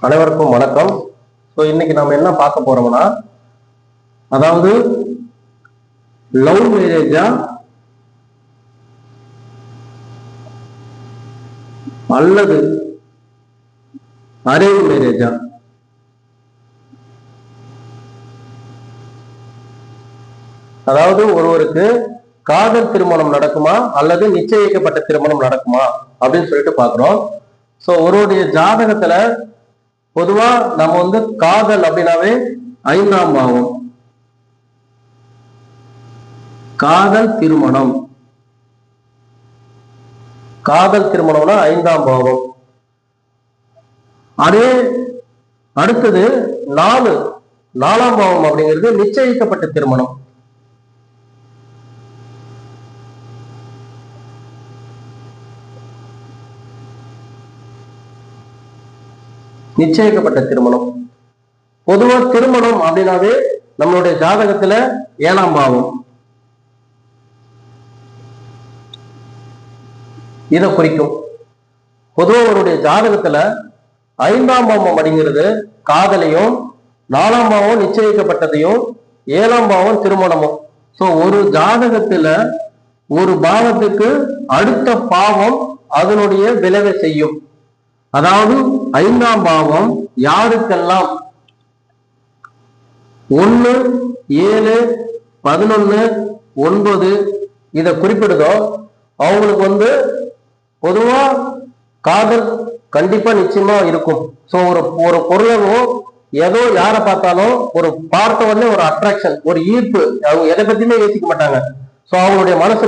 அனைவருக்கும் வணக்கம். இன்னைக்கு நம்ம என்ன பார்க்க போறோம்னா, அதாவது லவ் மேரேஜா அல்லது அரேஞ்ச் மேரேஜா? அதாவது ஒருவருக்கு காதல் திருமணம் நடக்குமா அல்லது நிச்சயிக்கப்பட்ட திருமணம் நடக்குமா அப்படின்னு சொல்லிட்டு பாக்குறோம். ஒருவருடைய ஜாதகத்துல பொதுவா நம்ம காதல் அப்படின்னாவே 5ஆம் பாவம், காதல் திருமணம்னா 5ஆம் பாவம். அதே அடுத்தது 4ஆம் பாவம் அப்படிங்கிறது நிச்சயிக்கப்பட்ட திருமணம். நிச்சயிக்கப்பட்ட திருமணம். பொதுவா திருமணம் அப்படின்னாவே நம்மளுடைய ஜாதகத்துல 7ஆம் பாவம் இதை குறிக்கும். பொதுவா அவருடைய ஜாதகத்துல 5ஆம் பாவம் அப்படிங்கிறது காதலையும், 4ஆம் பாவம் நிச்சயிக்கப்பட்டதையும், 7ஆம் பாவம் திருமணமும். ஒரு ஜாதகத்துல ஒரு பாவத்துக்கு அடுத்த பாவம் அதனுடைய விளைவை செய்யும். அதாவது 5ஆம் பாவம் யாருக்கெல்லாம் 1, 7, 11, 9 இதை குறிப்பிடுதோ அவங்களுக்கு பொதுவா காதல் கண்டிப்பா நிச்சயமா இருக்கும். ஒரு பொருளவோ ஏதோ யாரை பார்த்தாலும் ஒரு பார்த்த உடனே ஒரு அட்ராக்ஷன், ஒரு ஈர்ப்பு, அவங்க எதை பத்தியுமே யோசிக்க மாட்டாங்க. அவங்களுடைய மனசு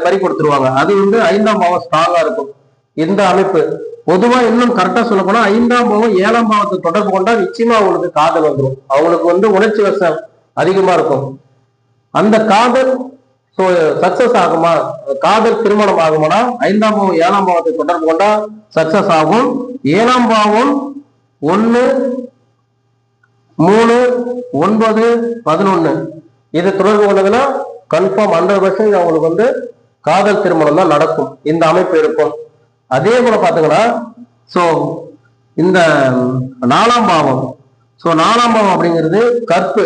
பறி கொடுத்துருவாங்க. அது 5ஆம் பாவம் ஸ்ட்ராங்கா இருக்கும். இந்த அமைப்பு பொதுவா இன்னும் கரெக்டா சொல்ல போனா 5ஆம் பாவம் 7ஆம் பாவத்தை தொடர்பு கொண்டா நிச்சயமா அவங்களுக்கு காதல் வந்துடும். அவங்களுக்கு உணர்ச்சி வசம் அதிகமா இருக்கும். அந்த காதல் சக்சஸ் ஆகுமா, காதல் திருமணம் ஆகுமானா 5ஆம் பாவம் 7ஆம் பாவத்தை தொடர்பு கொண்டா சக்சஸ் ஆகும். 7ஆம் பாவம் 1, 3, 9, 11 இது தொடர்பு கொண்டதுன்னா கன்ஃபார்ம் 100% அவங்களுக்கு காதல் திருமணம் தான் நடக்கும். இந்த அமைப்பு இருக்கும். அதே போல பாத்தீங்கன்னா இந்த 4ஆம் பாவம், 4ஆம் பாவம் அப்படிங்கிறது கற்பு.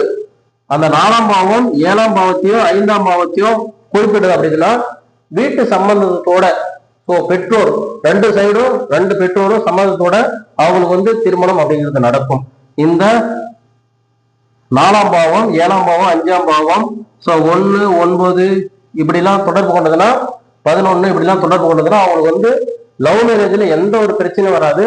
அந்த 4ஆம் பாவம் 7ஆம் பாவத்தையோ 5ஆம் பாவத்தையோ குறிப்பிடுது. அப்படின்னா வீட்டு சம்பந்தத்தோட பெற்றோர் ரெண்டு சைடும், 2 பெற்றோரும் சம்மதத்தோட அவங்களுக்கு திருமணம் அப்படிங்கிறது நடக்கும். இந்த 4ஆம் பாவம், 7ஆம் பாவம், 5ஆம் பாவம் 1, 9 இப்படிலாம் தொடர்பு கொண்டதுன்னா, 11 இப்படிலாம் தொடர்பு கொண்டதுன்னா அவங்களுக்கு லவ் மேரேஜ்ல எந்த ஒரு பிரச்சனையும் வராது.